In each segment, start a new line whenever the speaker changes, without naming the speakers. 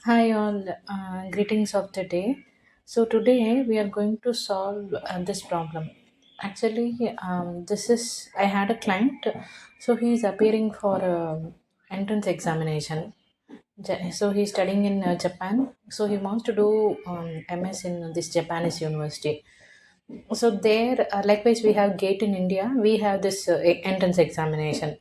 Hi all, greetings of the day. So today we are going to solve this problem. Actually, this is I had a client, so he is appearing for entrance examination. So he's studying in Japan. So he wants to do MS in this Japanese university. So there, likewise, we have GATE in India. We have this entrance examination.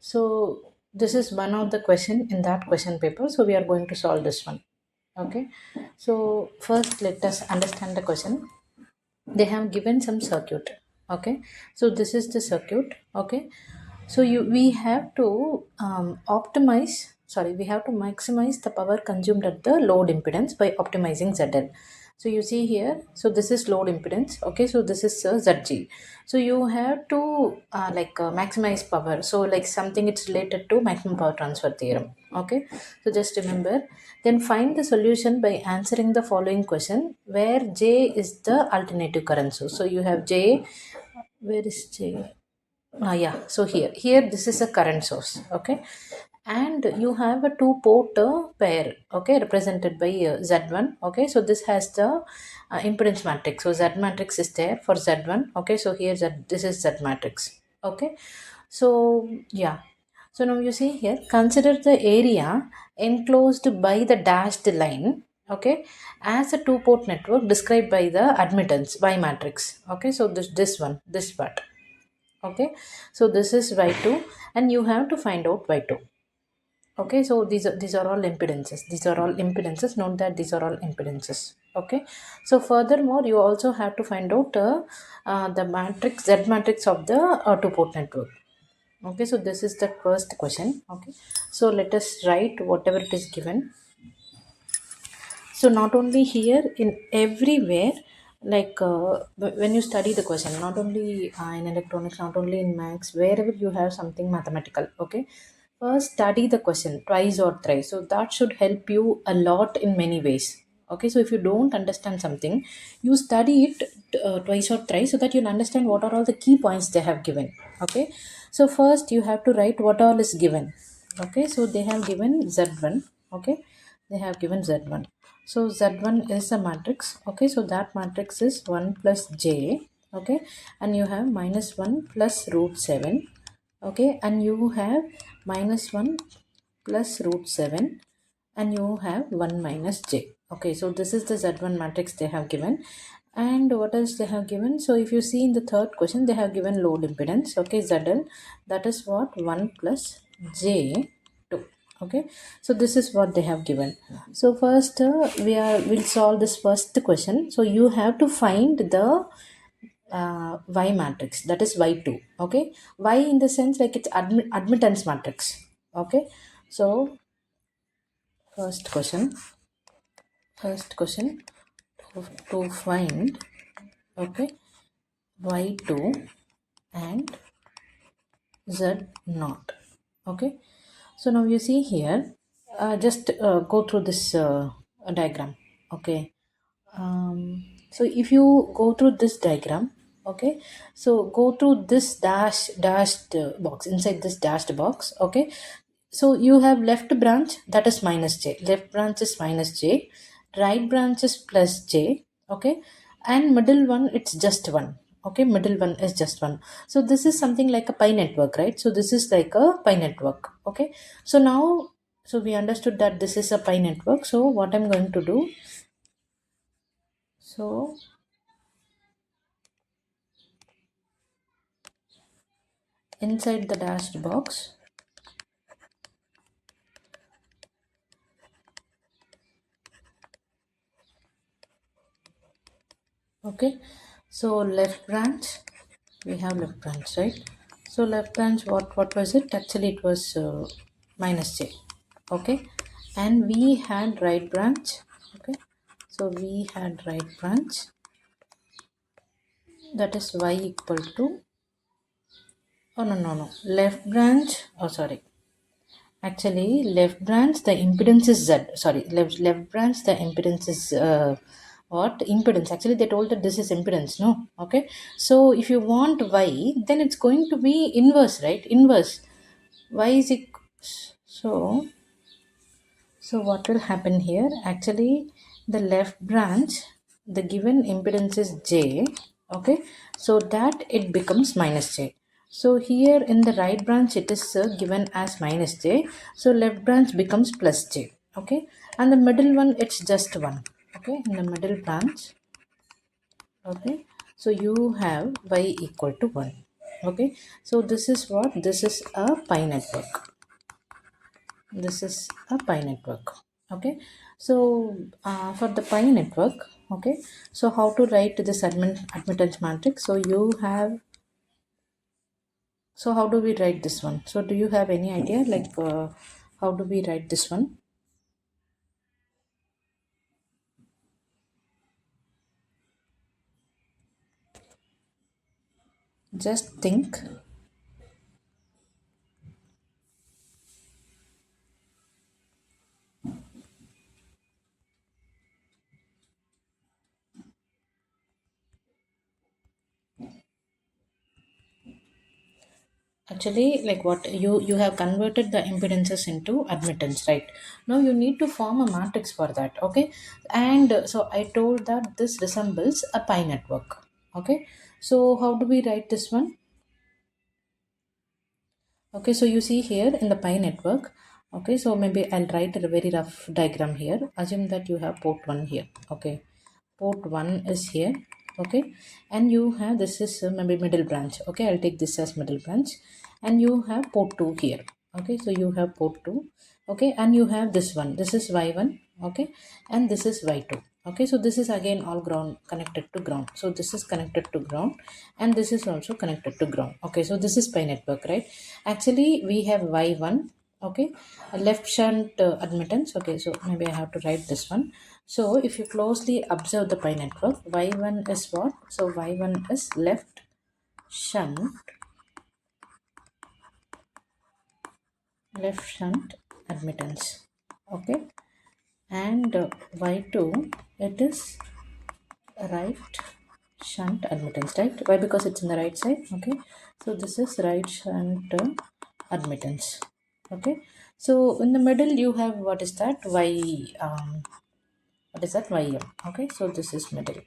So this is one of the question in that question paper. So we are going to solve this one. Okay. So first, let us understand the question. They have given some circuit. Okay. So this is the circuit. Okay. So we have to optimize. Sorry, we have to maximize the power consumed at the load impedance by optimizing ZL. So you see here, so this is load impedance. Okay, so this is ZG. So you have to maximize power. So like something it's related to maximum power transfer theorem. Okay, so just remember. Then find the solution by answering the following question, where J is the alternative current source. So you have J. Where is J? Yeah, so here this is a current source. Okay, and you have a two port pair, okay, represented by z1. Okay, so this has the impedance matrix. So z matrix is there for z1. Okay, so here this is z matrix. Okay, so yeah, so now you see here, consider the area enclosed by the dashed line, okay, as a two port network described by the admittance y matrix. Okay, so this one, this part. Okay, so this is y2, and you have to find out y2. Okay, so these are all impedances. These are all impedances. Note that these are all impedances. Okay, so furthermore, you also have to find out the matrix, z matrix of the two port network. Okay, so this is the first question. Okay, so let us write whatever it is given. So not only here, in everywhere, like when you study the question, not only in electronics, not only in maths, wherever you have something mathematical. Okay, first study the question twice or thrice, so that should help you a lot in many ways. Okay, so if you don't understand something, you study it twice or thrice, so that you'll understand what are all the key points they have given. Okay, so first you have to write what all is given. Okay, so they have given z1. Okay, they have given z1. So z1 is a matrix. Okay, so that matrix is 1 plus j. Okay, and you have minus 1 plus root 7. Okay, and you have minus 1 plus root 7, and you have 1 minus j. Okay, so this is the z1 matrix they have given. And what else they have given? So if you see in the third question, they have given load impedance. Okay, zl, that is what, 1 plus j 2. Okay, so this is what they have given. So first we'll solve this first question. So you have to find the y matrix, that is y2. Okay, y in the sense like it's admittance matrix. Okay, so first question, first question, to find, okay, y2 and z naught. Okay, so now you see here, just go through this diagram. Okay, so if you go through this diagram, okay, so go through this dashed box, inside this dashed box. Okay, so you have left branch, that is minus j, left branch is minus j, right branch is plus j. Okay, and middle one, it's just one. Okay, middle one is just one. So this is something like a pi network, right? So this is like a pi network. Okay, so now, so we understood that this is a pi network. So what I'm going to do, so inside the dashed box, okay, so left branch, we have left branch, right? So left branch, what was it? Actually it was minus j. Okay, and we had right branch. Okay, so we had right branch, that is y equal to, oh no, left branch, oh sorry, actually left branch the impedance is z. Sorry, left branch the impedance is what impedance, actually they told that this is impedance, no? Okay, so if you want y, then it's going to be inverse, right? Inverse y is so So what will happen here? Actually, the left branch, the given impedance is J. Okay, so that it becomes minus J. So here in the right branch, it is given as minus J. So left branch becomes plus J. Okay, and the middle one, it's just 1. Okay, in the middle branch. Okay, so you have y equal to 1. Okay, so this is what? This is a pi network. This is a pi network. Okay, so for the pi network, okay, so how to write this admittance matrix? So you have, so how do we write this one? So do you have any idea, like how do we write this one? Just think. Actually, like what you have converted the impedances into admittance, right? Now you need to form a matrix for that. Okay, and so I told that this resembles a pi network. Okay, so how do we write this one? Okay, so you see here in the pi network. Okay, so maybe I'll write a very rough diagram here. Assume that you have port 1 here. Okay, port 1 is here. Okay, and you have, this is maybe middle branch. Okay, I'll take this as middle branch, and you have port 2 here. Okay, so you have port 2. Okay, and you have this one, this is y1. Okay, and this is y2. Okay, so this is again all ground, connected to ground. So this is connected to ground, and this is also connected to ground. Okay, so this is pi network, right? Actually we have y1. Okay, a left shunt admittance. Okay, so maybe I have to write this one. So if you closely observe the pi network, y1 is what? So y1 is left shunt, left shunt admittance. Okay, and y2, it is right shunt admittance, right? Why? Because it's in the right side. Okay, so this is right shunt admittance. Okay, so in the middle you have, what is that? Y what is that? Ym. Okay, so this is middle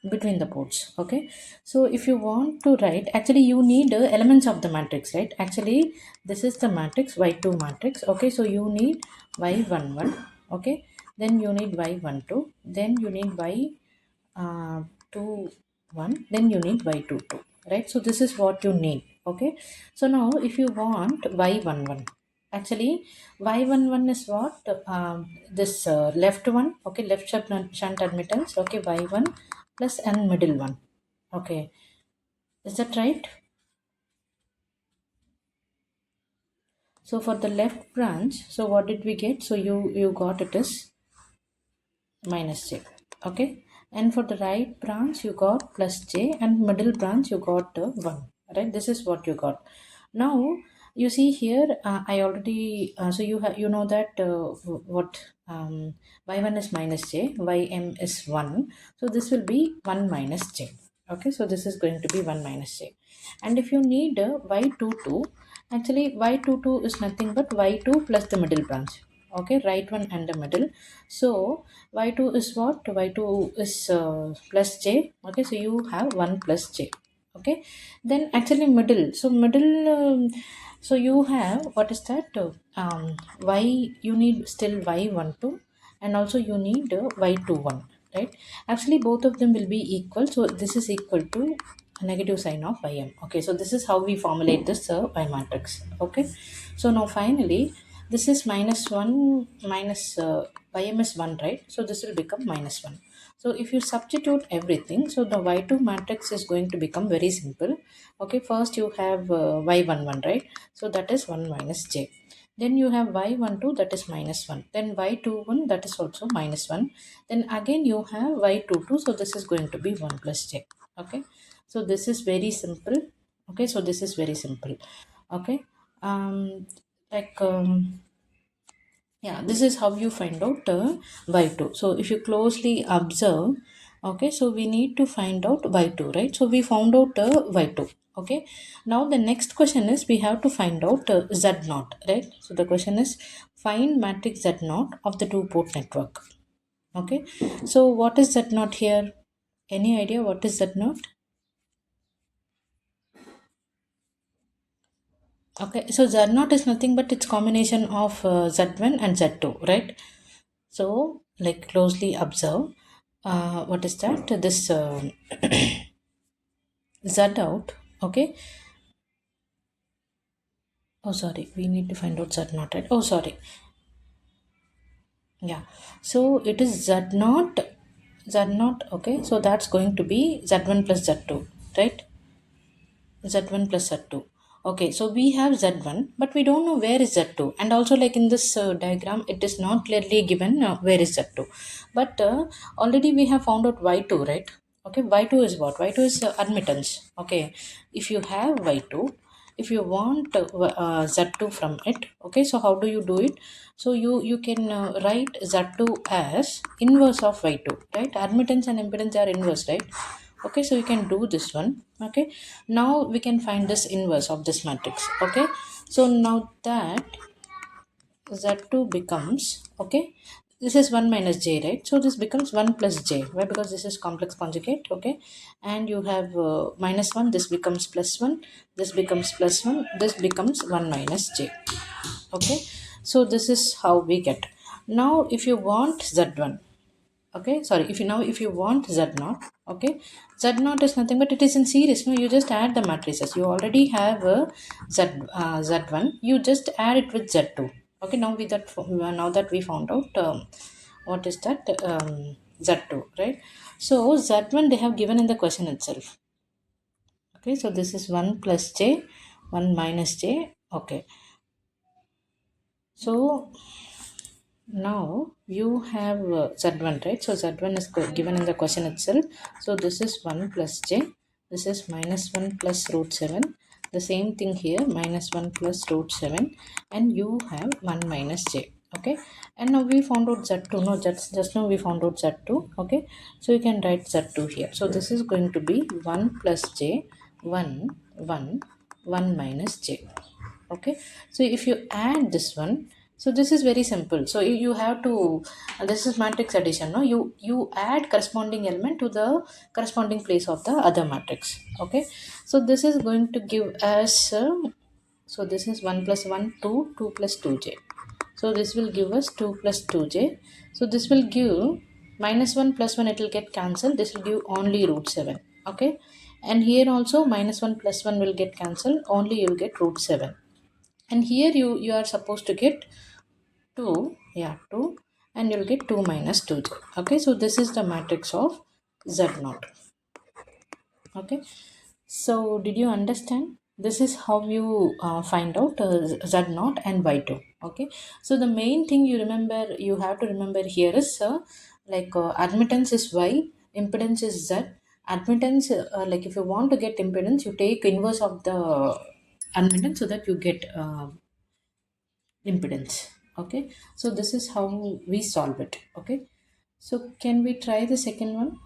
between the ports. Okay, so if you want to write, actually you need elements of the matrix, right? Actually this is the matrix, y2 matrix. Okay, so you need y11. Okay, then you need y12, then you need y uh, 2 1, then you need y22, right? So this is what you need. Okay, so now if you want y11, actually y11 is what? This left one. Okay, left shunt admittance. Okay, y1 plus and middle one. Okay, is that right? So for the left branch, so what did we get? So you got it is minus j. Okay, and for the right branch you got plus j, and middle branch you got 1, right? This is what you got. Now you see here, I already so you have, you know that what y1 is minus j, ym is 1, so this will be 1 minus j. Okay, so this is going to be 1 minus j. And if you need y22, actually y22 is nothing but y2 plus the middle branch. Okay, right one and the middle. So y2 is what? Y2 is plus j. Okay, so you have 1 plus j. Okay, then actually middle, so middle, so you have, what is that? Y, you need still y12, and also you need y21, right? Actually both of them will be equal, so this is equal to a negative sign of ym. Okay, so this is how we formulate this y matrix. Okay, so now finally this is minus 1 minus ym is 1, right? So this will become minus 1. So if you substitute everything, so the y2 matrix is going to become very simple. Okay, first you have y11, right? So that is 1 minus j. Then you have y12, that is minus 1. Then y21, that is also minus 1. Then again you have y22, so this is going to be 1 plus j. Okay, so this is very simple. Okay, so this is very simple. Okay, um like yeah, this is how you find out y2. So if you closely observe, Okay, so we need to find out y2, right? So we found out y2. Okay, now the next question is we have to find out z naught, right? So the question is find matrix z naught of the two port network. Okay, so what is z naught here? Any idea what is z naught? Okay, so z naught is nothing but it's combination of z1 and z2, right? So like closely observe. What is that? This z out. Okay. Oh, sorry. We need to find out z naught, right? Oh, sorry. Yeah. So it is z naught. Z naught. Okay. So that's going to be z1 plus z2, right? Z1 plus Z2. Okay, so we have Z1, but we don't know where is Z2. And also, like in this diagram, it is not clearly given where is Z2. But already we have found out Y2, right? Okay, Y2 is what? Y2 is admittance. Okay, if you have Y2, if you want Z2 from it, okay, so how do you do it? So you can write Z2 as inverse of Y2, right? Admittance and impedance are inverse, right? Okay, so you can do this one. Okay, now we can find this inverse of this matrix. Okay, so now that z2 becomes, okay, this is 1 minus j, right? So this becomes 1 plus j. Why? Because this is complex conjugate. Okay, and you have minus 1, this becomes plus 1, this becomes plus 1, this becomes 1 minus j. Okay, so this is how we get. Now if you want z1, okay, sorry, if you now if you want z naught, okay, z naught is nothing but it is in series. No, you just add the matrices. You already have a z1, you just add it with z2. Okay, now we that now that we found out what is that z2, right? So z1 they have given in the question itself. Okay, so this is 1 plus j, 1 minus j. Okay, so now you have z1, right? So z1 is given in the question itself. So this is 1 plus j, this is minus 1 plus root 7, the same thing here, minus 1 plus root 7, and you have 1 minus j. Okay, and now we found out z2. No, just now we found out z2. Okay, so you can write z2 here. So this is going to be 1 plus j, 1 1 1 minus j. Okay, so if you add this one, so this is very simple. So you have to this is matrix addition. No, you add corresponding element to the corresponding place of the other matrix. Okay, so this is going to give us so this is 1 plus 1 2, 2 plus 2j. So this will give us 2 plus 2j. So this will give minus 1 plus 1, it will get cancelled. This will give only root 7. Okay, and here also minus 1 plus 1 will get cancelled, only you will get root 7. And here you are supposed to get 2, yeah, 2, and you'll get 2 minus 2j. Okay, so this is the matrix of z naught. Okay, so did you understand? This is how you find out z naught and y2. Okay, so the main thing you remember, you have to remember here is admittance is y, impedance is z. Admittance, like if you want to get impedance, you take inverse of the admittance so that you get impedance. Okay, so this is how we solve it. Okay, so can we try the second one?